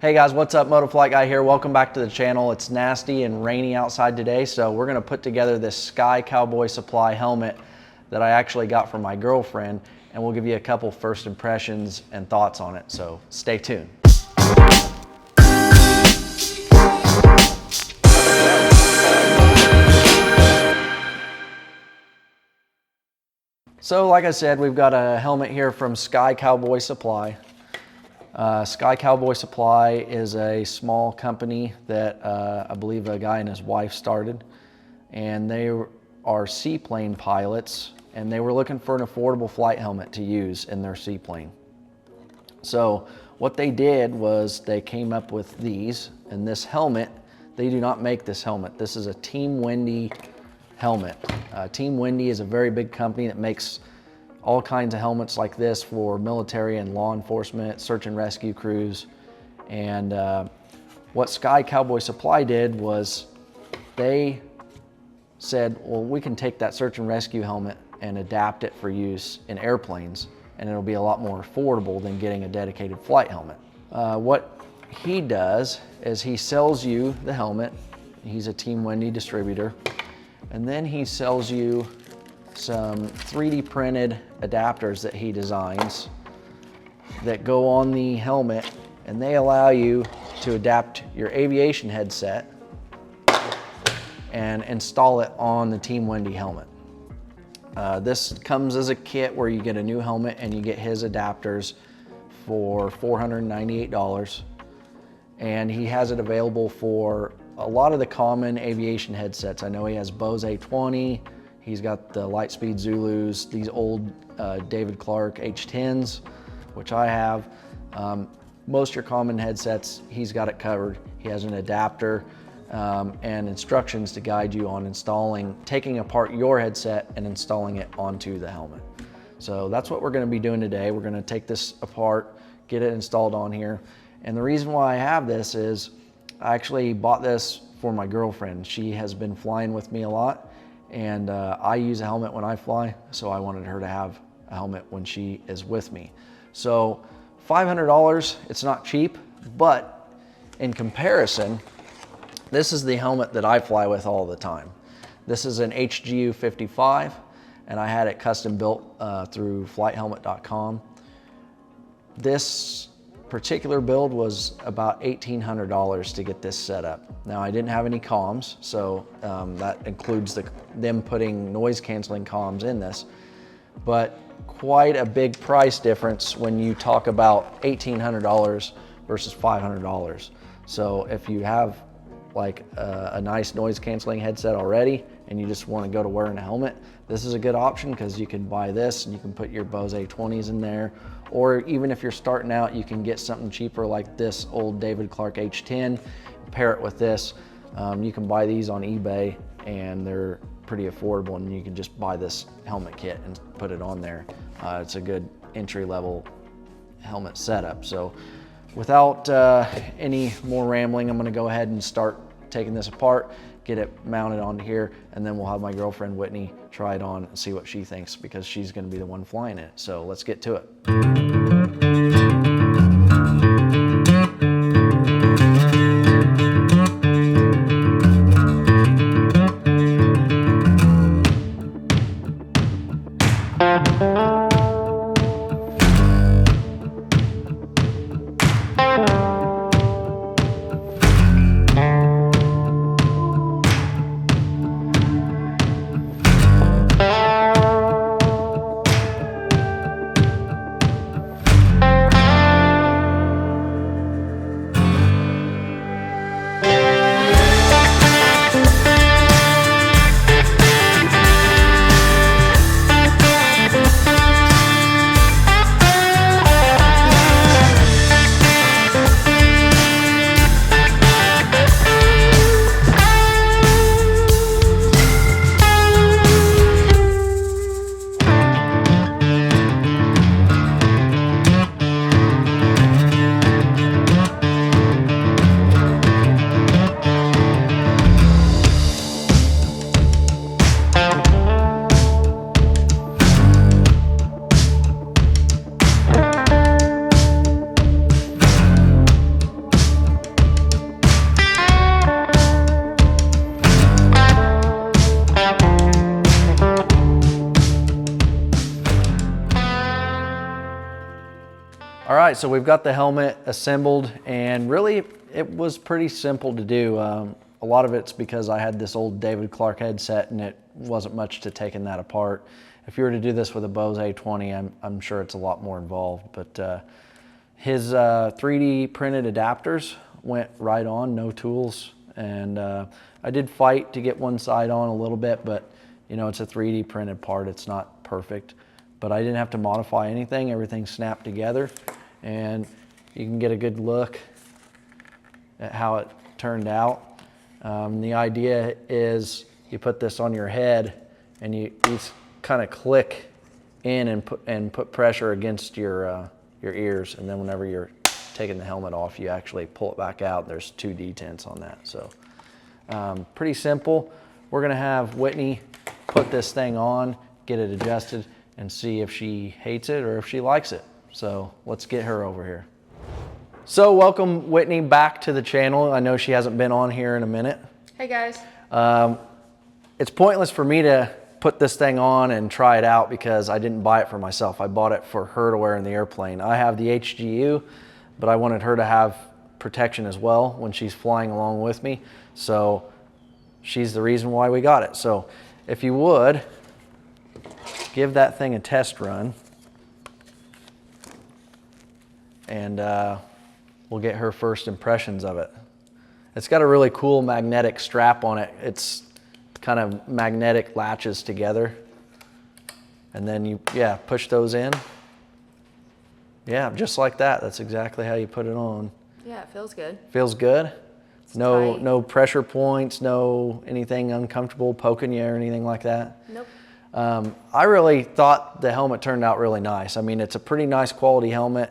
Hey guys, what's up? Motoflight Guy here. Welcome back to the channel. It's nasty and rainy outside today, so we're gonna put together this Sky Cowboy Supply helmet that I actually got from my girlfriend, and we'll give you a couple first impressions and thoughts on it, so stay tuned. So like I said, we've got a helmet here from Sky Cowboy Supply. Sky Cowboy Supply is a small company that I believe a guy and his wife started, and they are seaplane pilots, and they were looking for an affordable flight helmet to use in their seaplane. So what they did was they came up with these, and this helmet, they do not make this helmet. This is a Team Wendy helmet. Team Wendy is a very big company that makes all kinds of helmets like this for military and law enforcement, search and rescue crews. And what Sky Cowboy Supply did was they said, well, we can take that search and rescue helmet and adapt it for use in airplanes, and it'll be a lot more affordable than getting a dedicated flight helmet. What he does is he sells you the helmet. He's a Team Wendy distributor. And then he sells you some 3D printed adapters that he designs that go on the helmet, and they allow you to adapt your aviation headset and install it on the Team Wendy helmet. This comes as a kit where you get a new helmet and you get his adapters for $498, and he has it available for a lot of the common aviation headsets. I know he has Bose A20, he's got the Lightspeed Zulus, these old David Clark H10s, which I have. Most of your common headsets, he's got it covered. He has an adapter and instructions to guide you on taking apart your headset and installing it onto the helmet. So that's what we're gonna be doing today. We're gonna take this apart, get it installed on here. And the reason why I have this is I actually bought this for my girlfriend. She has been flying with me a lot, and I use a helmet when I fly, so I wanted her to have a helmet when she is with me. So $500, it's not cheap, but in comparison, this is the helmet that I fly with all the time. This is an HGU 55, and I had it custom built through flighthelmet.com. This particular build was about $1,800 to get this set up. Now, I didn't have any comms, so that includes them putting noise canceling comms in this, but quite a big price difference when you talk about $1,800 versus $500. So if you have like a nice noise canceling headset already and you just want to go to wearing a helmet, this is a good option because you can buy this and you can put your Bose A20s in there. Or even if you're starting out, you can get something cheaper like this old David Clark H10, pair it with this. You can buy these on eBay and they're pretty affordable, and you can just buy this helmet kit and put it on there. It's a good entry-level helmet setup. So without any more rambling, I'm gonna go ahead and start taking this apart, get it mounted onto here, and then we'll have my girlfriend Whitney try it on and see what she thinks, because she's gonna be the one flying it. So let's get to it. right, so we've got the helmet assembled, and really it was pretty simple to do. A lot of it's because I had this old David Clark headset and it wasn't much to taking that apart. If you were to do this with a Bose A20, I'm sure it's a lot more involved, but his 3D printed adapters went right on, no tools. And I did fight to get one side on a little bit, but you know, it's a 3D printed part, it's not perfect. But I didn't have to modify anything, everything snapped together, and you can get a good look at how it turned out. The idea is you put this on your head and you kind of click in and put pressure against your ears, and then whenever you're taking the helmet off, you actually pull it back out. There's 2 detents on that, so pretty simple. We're gonna have Whitney put this thing on, get it adjusted, and see if she hates it or if she likes it. So let's get her over here. So welcome Whitney back to the channel. I know she hasn't been on here in a minute. Hey guys. It's pointless for me to put this thing on and try it out because I didn't buy it for myself. I bought it for her to wear in the airplane. I have the HGU, but I wanted her to have protection as well when she's flying along with me. So she's the reason why we got it. So if you would, give that thing a test run, and we'll get her first impressions of it. It's got a really cool magnetic strap on it. It's kind of magnetic latches together. And then you, push those in. Yeah, just like that. That's exactly how you put it on. Yeah, it feels good. Feels good? It's No, tight. no pressure points, no anything uncomfortable poking you or anything like that? Nope. I really thought the helmet turned out really nice. I mean, it's a pretty nice quality helmet.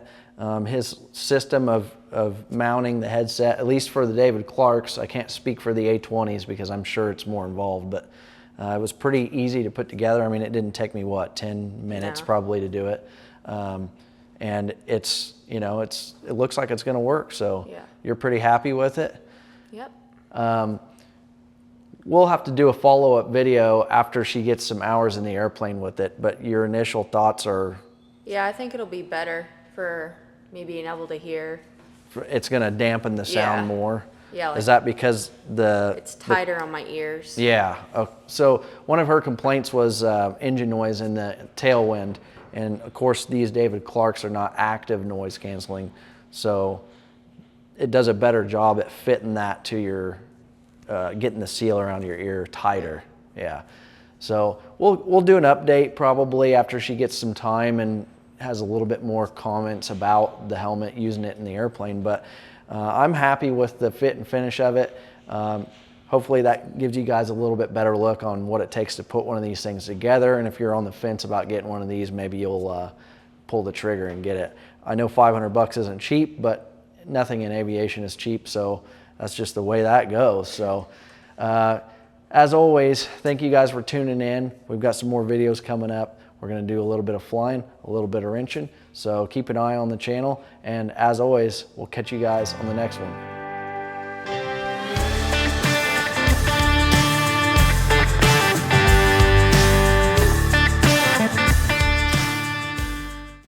His system of mounting the headset, at least for the David Clarks, I can't speak for the A20s because I'm sure it's more involved, but it was pretty easy to put together. I mean, it didn't take me, what, 10 minutes probably to do it. And it's, you know, it looks like it's gonna work, so you're pretty happy with it? Yep. We'll have to do a follow-up video after she gets some hours in the airplane with it, but your initial thoughts are? Yeah, I think it'll be better for me being able to hear. It's gonna dampen the sound more? Yeah. Like, is that because it's tighter on my ears? Yeah. So one of her complaints was engine noise in the tailwind, and of course these David Clarks are not active noise canceling, so it does a better job at fitting that to your getting the seal around your ear tighter. Yeah. So we'll do an update probably after she gets some time and has a little bit more comments about the helmet, using it in the airplane. But I'm happy with the fit and finish of it. Hopefully that gives you guys a little bit better look on what it takes to put one of these things together. And if you're on the fence about getting one of these, maybe you'll pull the trigger and get it. I know 500 bucks isn't cheap, but nothing in aviation is cheap, so that's just the way that goes. So as always, thank you guys for tuning in. We've got some more videos coming up. We're gonna do a little bit of flying, a little bit of wrenching, so keep an eye on the channel, and as always, we'll catch you guys on the next one.